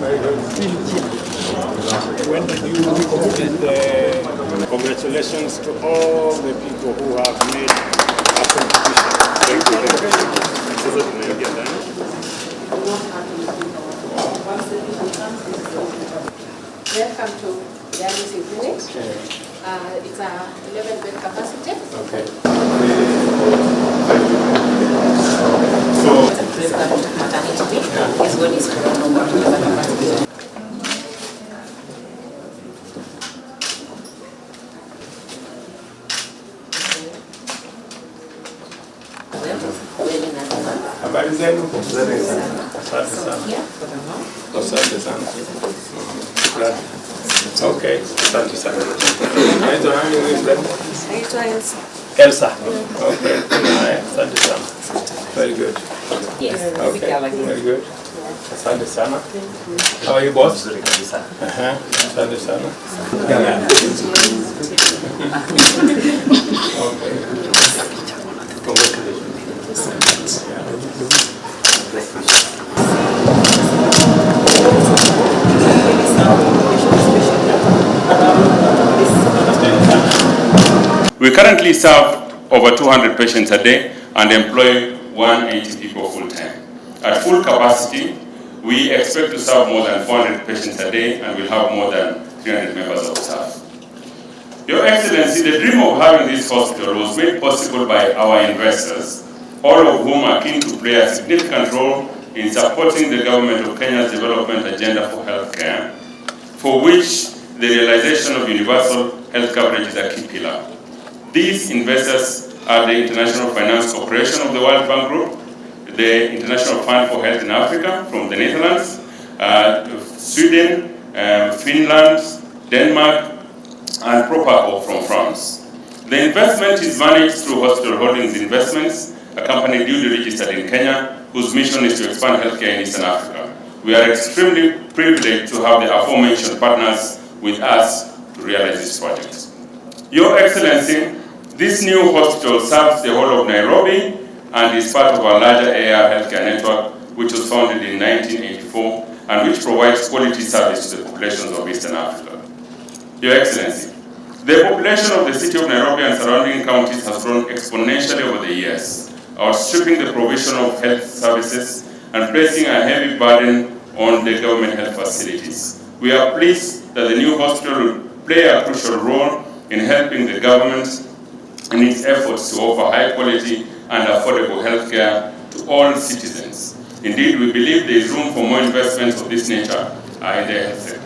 When did you complete congratulations to all the people who have made a contribution. Thank you. Welcome to dialysis unit. It's a 11-bed capacity. Okay. Habari zenu? Asante sana. Asante sana. Okay, asante sana. Naitwa nani wewe? Naitwa Elsa. Elsa. Okay. Asante sana. Very good. Yes. Okay. Very good. Asante sana. How are you, boss? Asante sana. Okay. We currently serve over 200 patients a day and employ 180 people full-time. At full capacity, we expect to serve more than 400 patients a day and we'll have more than 300 members of staff. Your Excellency, the dream of having this hospital was made possible by our investors, all of whom are keen to play a significant role in supporting the government of Kenya's development agenda for healthcare, for which the realization of universal health coverage is a key pillar. These investors are the International Finance Corporation of the World Bank Group, the International Fund for Health in Africa from the Netherlands, Sweden, Finland, Denmark, and Propaco from France. The investment is managed through Hospital Holdings Investments, a company duly registered in Kenya, whose mission is to expand healthcare in Eastern Africa. We are extremely privileged to have the aforementioned partners with us to realize this project. Your Excellency, this new hospital serves the whole of Nairobi and is part of our larger AR healthcare network, which was founded in 1984 and which provides quality service to the populations of Eastern Africa. Your Excellency, the population of the city of Nairobi and surrounding counties has grown exponentially over the years, outstripping the provision of health services and placing a heavy burden on the government health facilities. We are pleased that the new hospital will play a crucial role in helping the government in its efforts to offer high quality and affordable health care to all citizens. Indeed, we believe there is room for more investments of this nature in the health sector.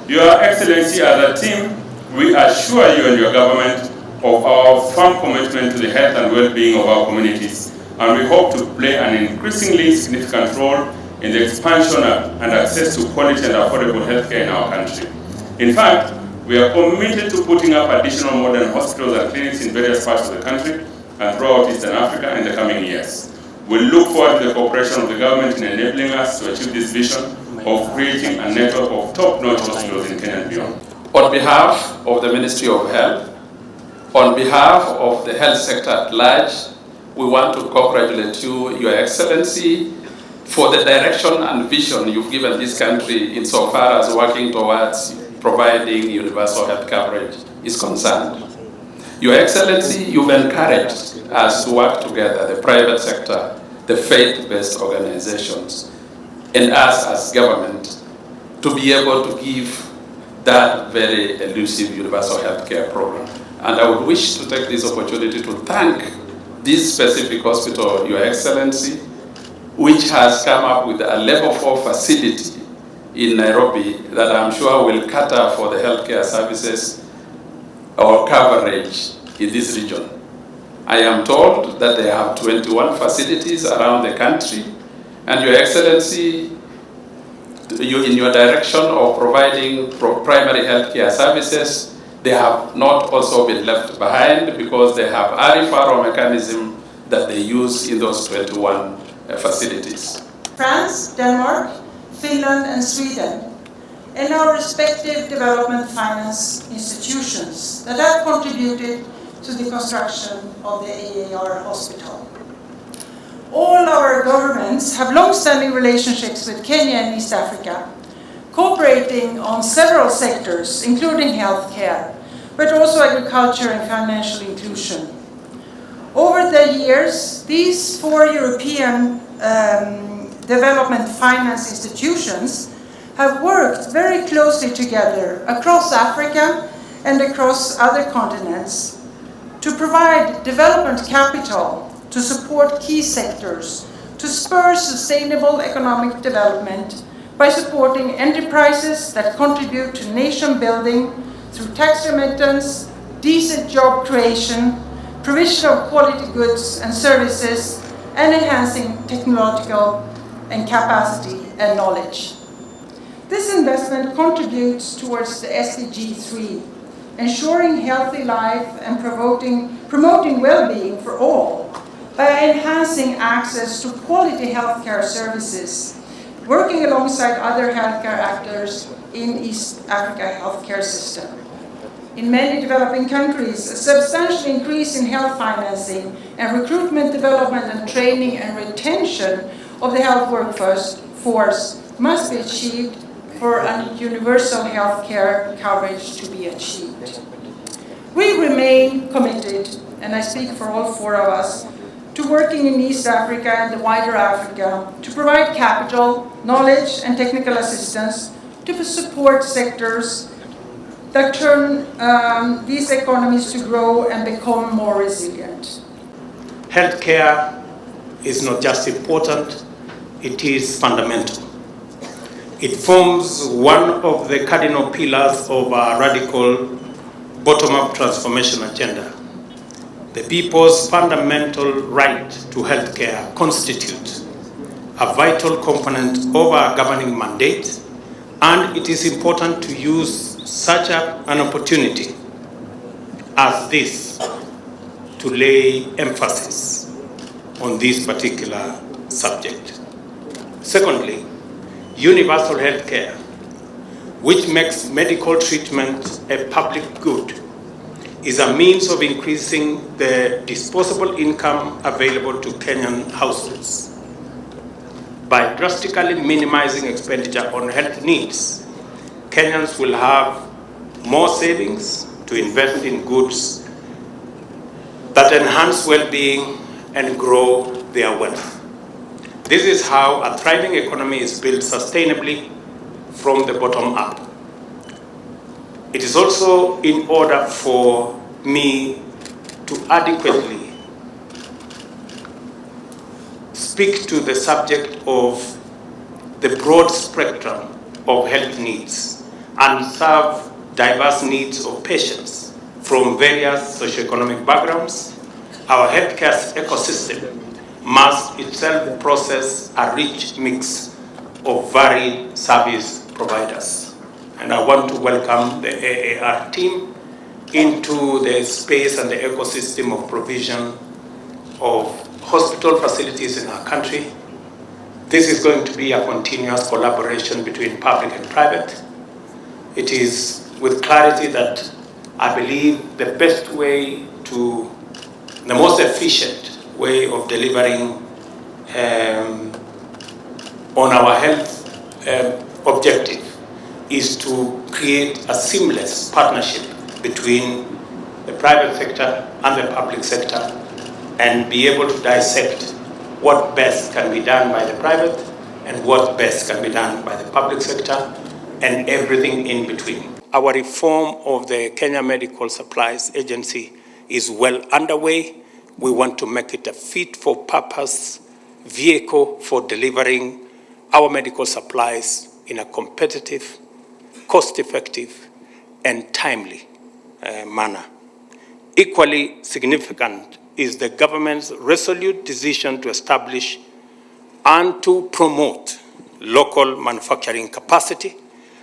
Your Excellency, as a team, we assure you and your government of our firm commitment to the health and well-being of our communities, and we hope to play an increasingly significant role in the expansion and access to quality and affordable healthcare in our country. In fact, we are committed to putting up additional modern hospitals and clinics in various parts of the country and throughout Eastern Africa in the coming years. We look forward to the cooperation of the government in enabling us to achieve this vision of creating a network of top-notch hospitals in Kenya and beyond. On behalf of the Ministry of Health, on behalf of the health sector at large, we want to congratulate you, Your Excellency, for the direction and vision you've given this country insofar as working towards providing universal health coverage is concerned. Your Excellency, you've encouraged us to work together, the private sector, the faith-based organizations, and us as government, to be able to give that very elusive universal health care program. And I would wish to take this opportunity to thank this specific hospital, Your Excellency, which has come up with a level 4 facility in Nairobi that I'm sure will cater for the healthcare services or coverage in this region. I am told that they have 21 facilities around the country, and Your Excellency, in your direction of providing primary healthcare services, they have not also been left behind because they have a referral mechanism that they use in those 21 facilities. France, Denmark, Finland and Sweden, and our respective development finance institutions that have contributed to the construction of the AAR hospital. All our governments have long-standing relationships with Kenya and East Africa, cooperating on several sectors, including healthcare, but also agriculture and financial inclusion. Over the years, these 4 European development finance institutions have worked very closely together across Africa and across other continents to provide development capital to support key sectors, to spur sustainable economic development by supporting enterprises that contribute to nation building through tax remittance, decent job creation, provision of quality goods and services, and enhancing technological and capacity and knowledge. This investment contributes towards the SDG 3, ensuring healthy life and promoting well-being for all by enhancing access to quality healthcare services, working alongside other healthcare actors in East Africa healthcare system. In many developing countries, a substantial increase in health financing and recruitment, development and training and retention of the health workforce must be achieved for universal healthcare coverage to be achieved. We remain committed, and I speak for all 4 of us, to working in East Africa and the wider Africa to provide capital, knowledge and technical assistance to support sectors that turn these economies to grow and become more resilient. Healthcare is not just important, it is fundamental. It forms one of the cardinal pillars of our radical bottom-up transformation agenda. The people's fundamental right to healthcare constitutes a vital component of our governing mandate, and it is important to use such an opportunity as this to lay emphasis on this particular subject. Secondly, universal health care, which makes medical treatment a public good, is a means of increasing the disposable income available to Kenyan households. By drastically minimizing expenditure on health needs, Kenyans will have more savings to invest in goods that enhance well-being and grow their wealth. This is how a thriving economy is built sustainably from the bottom up. It is also in order for me to adequately speak to the subject of the broad spectrum of health needs and serve diverse needs of patients from various socioeconomic backgrounds. Our healthcare ecosystem must itself process a rich mix of varied service providers. And I want to welcome the AAR team into the space and the ecosystem of provision of hospital facilities in our country. This is going to be a continuous collaboration between public and private. It is with clarity that I believe the best way to, the most efficient way of delivering on our health objective is to create a seamless partnership between the private sector and the public sector and be able to dissect what best can be done by the private and what best can be done by the public sector and everything in between. Our reform of the Kenya Medical Supplies Agency is well underway. We want to make it a fit-for-purpose vehicle for delivering our medical supplies in a competitive, cost-effective, and timely manner. Equally significant is the government's resolute decision to establish and to promote local manufacturing capacity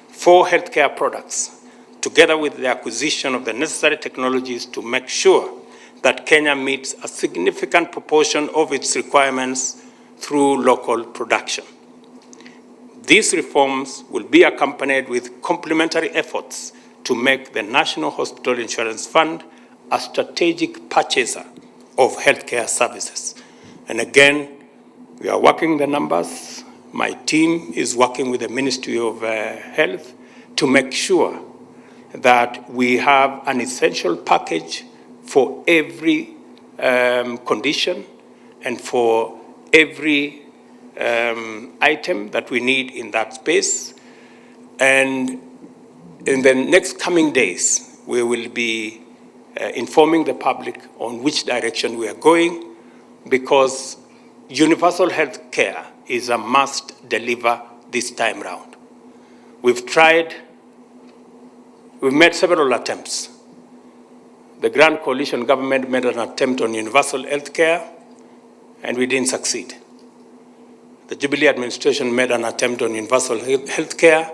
for healthcare products, together with the acquisition of the necessary technologies to make sure that Kenya meets a significant proportion of its requirements through local production. These reforms will be accompanied with complementary efforts to make the National Hospital Insurance Fund a strategic purchaser of healthcare services. And again, we are working the numbers. My team is working with the Ministry of Health to make sure that we have an essential package for every condition and for every item that we need in that space. And in the next coming days, we will be informing the public on which direction we are going, because universal health care is a must deliver this time round. We've made several attempts. The Grand Coalition government made an attempt on universal health care, and we didn't succeed. The Jubilee administration made an attempt on universal health care.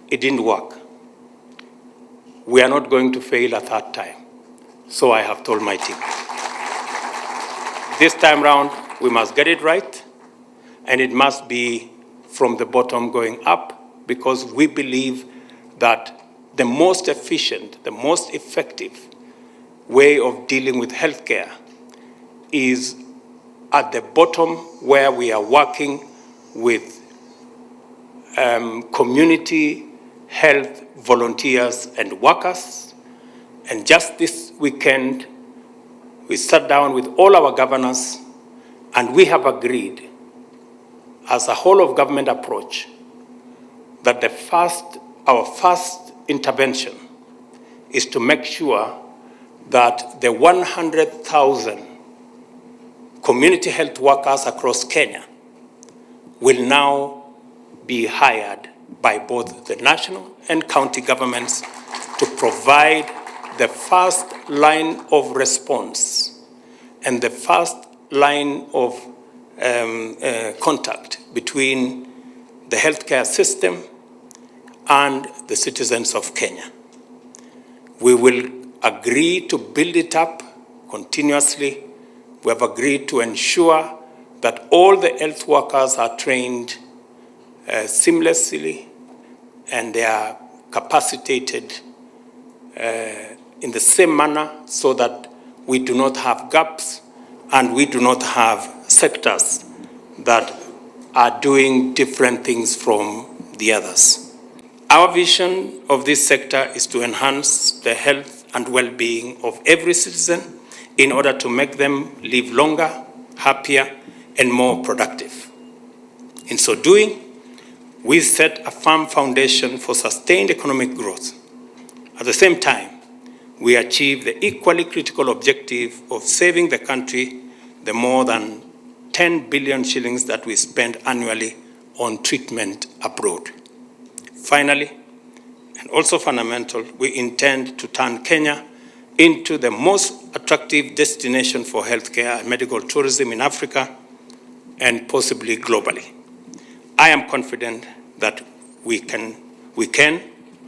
It didn't work. We are not going to fail a third time. So I have told my team. This time round, we must get it right, and it must be from the bottom going up, because we believe that the most efficient, the most effective way of dealing with healthcare is at the bottom, where we are working with community health volunteers and workers. And just this weekend, we sat down with all our governors, and we have agreed as a whole of government approach that our first intervention is to make sure that the 100,000 community health workers across Kenya will now be hired by both the national and county governments to provide the first line of response and the first line of contact between the healthcare system and the citizens of Kenya. We will agree to build it up continuously. We have agreed to ensure that all the health workers are trained seamlessly, and they are capacitated in the same manner, so that we do not have gaps and we do not have sectors that are doing different things from the others. Our vision of this sector is to enhance the health and well-being of every citizen in order to make them live longer, happier, and more productive. In so doing, we set a firm foundation for sustained economic growth. At the same time, we achieve the equally critical objective of saving the country the more than 10 billion shillings that we spend annually on treatment abroad. Finally, and also fundamental, we intend to turn Kenya into the most attractive destination for healthcare and medical tourism in Africa and possibly globally. I am confident that we can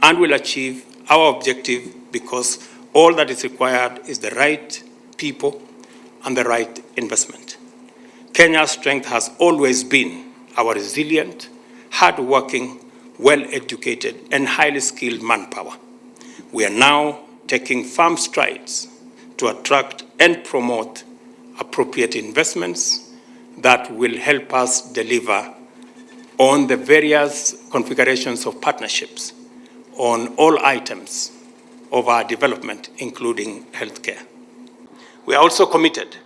and will achieve our objective, because all that is required is the right people and the right investment. Kenya's strength has always been our resilient, hard-working, well-educated, and highly skilled manpower. We are now taking firm strides to attract and promote appropriate investments that will help us deliver on the various configurations of partnerships on all items of our development, including healthcare. We are also committed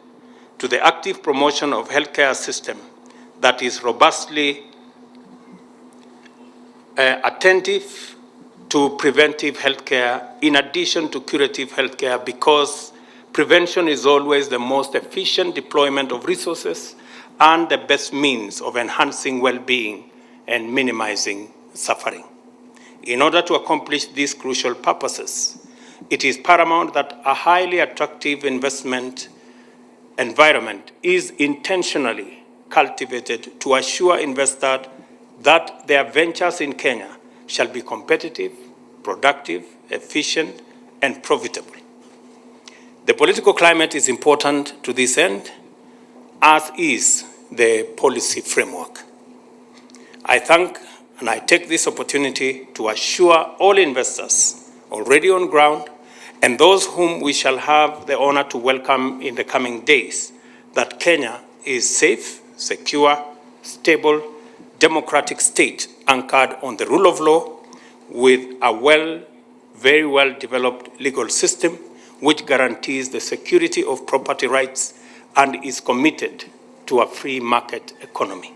to the active promotion of healthcare system that is robustly attentive to preventive healthcare in addition to curative healthcare, because prevention is always the most efficient deployment of resources and the best means of enhancing well-being and minimizing suffering. In order to accomplish these crucial purposes, it is paramount that a highly attractive investment environment is intentionally cultivated to assure investors that their ventures in Kenya shall be competitive, productive, efficient, and profitable. The political climate is important to this end, as is the policy framework. I thank and I take this opportunity to assure all investors already on ground and those whom we shall have the honor to welcome in the coming days that Kenya is safe, secure, stable, democratic state anchored on the rule of law with a very well developed legal system which guarantees the security of property rights and is committed to a free market economy.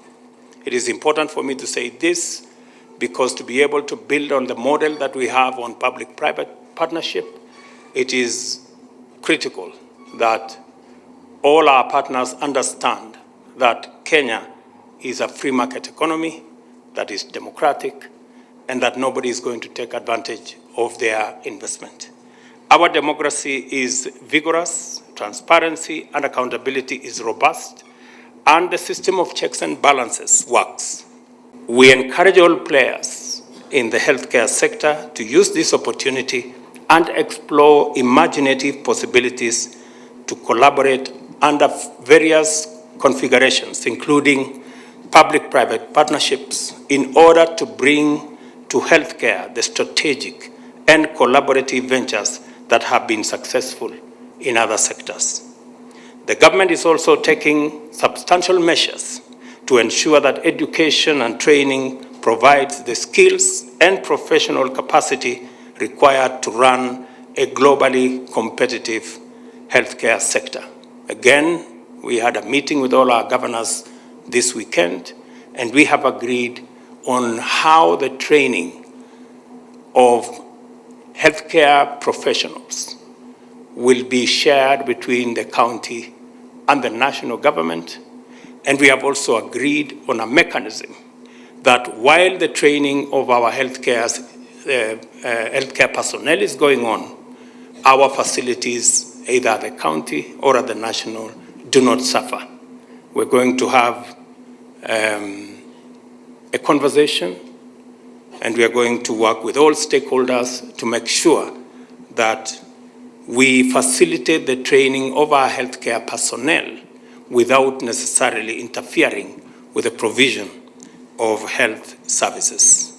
It is important for me to say this because to be able to build on the model that we have on public-private partnership, it is critical that all our partners understand that Kenya is a free market economy that is democratic and that nobody is going to take advantage of their investment. Our democracy is vigorous, transparency and accountability is robust, and the system of checks and balances works. We encourage all players in the healthcare sector to use this opportunity and explore imaginative possibilities to collaborate under various configurations, including public-private partnerships, in order to bring to healthcare the strategic and collaborative ventures that have been successful in other sectors. The government is also taking substantial measures to ensure that education and training provides the skills and professional capacity required to run a globally competitive healthcare sector. Again, we had a meeting with all our governors this weekend, and we have agreed on how the training of healthcare professionals will be shared between the county and the national government. And we have also agreed on a mechanism that while the training of our healthcare personnel is going on, our facilities, either at the county or at the national, do not suffer. We're going to have a conversation, and we are going to work with all stakeholders to make sure that we facilitate the training of our healthcare personnel without necessarily interfering with the provision of health services.